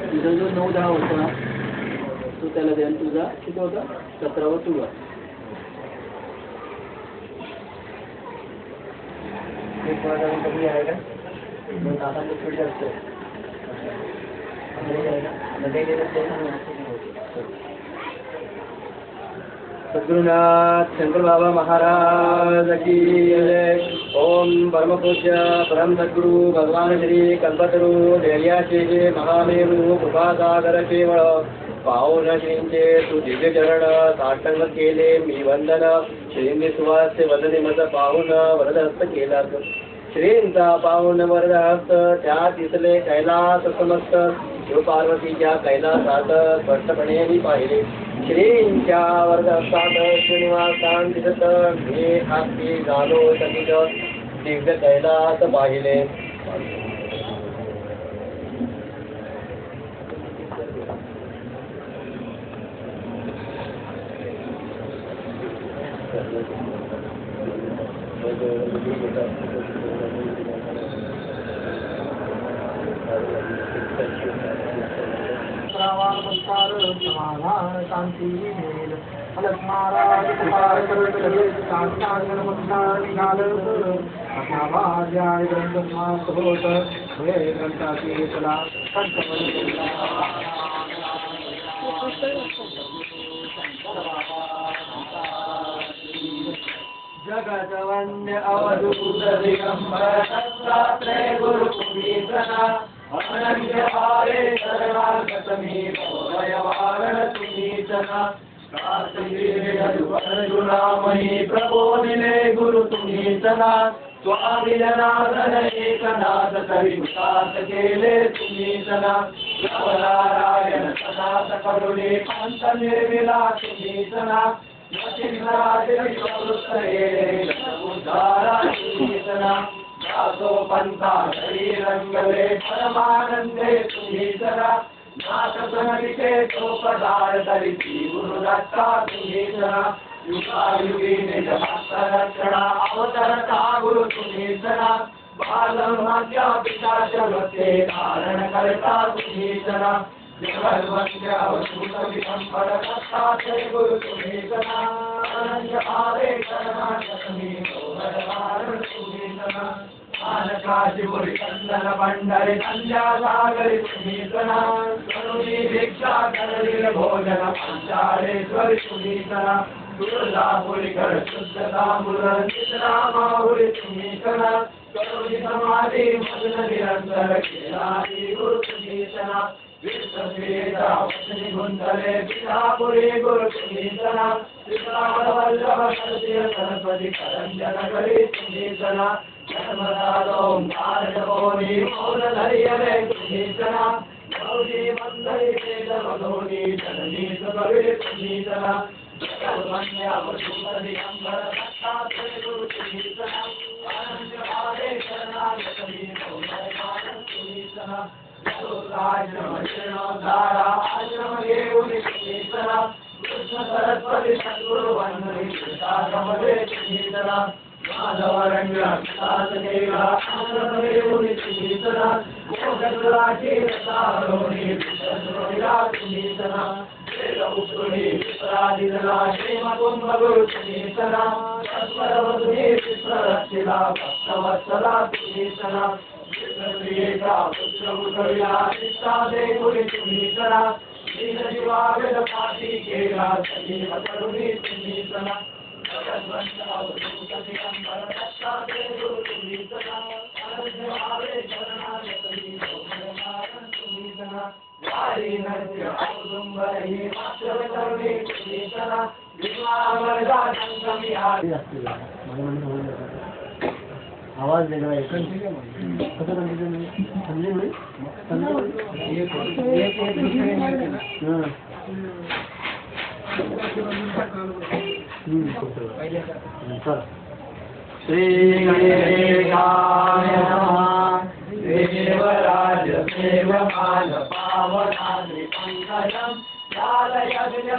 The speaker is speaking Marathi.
तुझा जो 9-10 होता तो त्याला द्या. तुझा किती होता? 17वा तुझा. कमी आहे का? आता थोडी असतो सद्गुरुनाथ शंकर बाबा महाराज की जय. ओम परम पूज्य परम सद्गुरु भगवान श्री कल्पतरू दैर्याचे महामेरू कृपासागर केवळ पावन श्रींचे सुदिव्य चरण साष्टांग केले मी वंदन. श्रींनी सुवास्य वदने मत पाहुन वरदहस्त केला. श्रींचा पाहुन वरदहस्त त्या दिसले कैलास समस्त. शिव पार्वतीच्या कैलासात स्पष्टपणे मी पाहिले. श्रींच्या वरदहस्तात श्रीनिवासान दिसत मी हाती झालो सतीत दिव्य कैलास पाहिले. समाधान शांति मिळेल. अलग महाराज कृपा करत साष्टांग नमस्कार निघाल. आपला भाग्याय ग्रंथमास होत हे ग्रंथाची कला जगत वंद्य अवधूत दिगंबर दत्तात्रय गुरु पुनीतना. अनन्य भावे शरणागतमी भवयवारण तुमीतना. अर्जुनामही प्रबोधिले गुरु तुमीतना. स्वामिनाथन एकनाथ तरी विकास केले तुमीतना. नारायण सनाथ करुणे पंत निर्मिला तुमीतना. दासो पंथा श्रीरंगले परमानंदे तुमीतना. नाथसनलिके तो पदार तरिती गुरुदत्ता तुमीतना. युगायुगी निज भक्त रक्षणा अवतरता गुरु तुमीतना. बालमात्या पिताच वृत्ते धारण करता तुमीतना. जगद्वंद्य अवधूत विशंबर दत्तात्रय गुरु तुमीतना. अनन्य भावे शरणागतमी भवयवारण तुमीतना. काशीपुरी चंदन पंढरी संध्यासागरी तुमीतना. करुणी भिक्षा करवीर भोजन पंचाळेश्वरी तुमीतना. तुळजापुरी कर शुद्धता मुरल निद्रामाहुरी तुमीतना. करुणी समाधी मग्न निरंतर केलारी गुरु तुमीतना. विश्ववेदा वचनी गुंतले पितापुरी गुरु तुमीतना. वल्लभ सरस्वती करंजन करी तुमीतना. जन्मदारोंकारकोनी मौन धैर्यले तुमीतना. गौरी मंदरी वेद मधोनी जननी सुकवी तुमीतना. जगद्वंद्य अवधूत दिगंबर दत्तात्रय गुरु तुमीतना. अनन्य भावे शरणागतमी भवयवारण तुमीतना. आश्रम जीर्णोद्धारा आश्रम घेऊन तुमीतना. कृष्ण सरस्वती सद्गुरु वंदनी कृष्णाश्रमदे तुमीतना. माधवरंग विकास केला आश्रम घेऊन तुमीतना. मोक्षराची रसारोणी विश्वविरा तुमीतना. वेदपुत्री विप्रादिदला श्रीमकुंभ गुरु तुमीतना. तत्परवधुनी विप्ररक्षिला भक्तवत्सला तुमीतना. विष्णुप्रियेका पुत्रमुखविला निष्ठादे गुरु तुमीतना. दीनजीवावेद पाठी केला सजीव करुणी तुमीतना. जगद्वंद्य अवधूत दिगंबर दत्तात्रय गुरु तुमीतना. अनन्य भावे शरणागतमी भवयवारण तुमीतना. वारी नृत्य औदुंबरी मात्र करुणी तुमीतना. विद्वांगदा संगमी आवाज वेगळा आहे. कसं समजेल नाही. श्री गणेशाय नमः. देवराज सेवकाल पावनाद्रि पंकजं. कालयज्ञ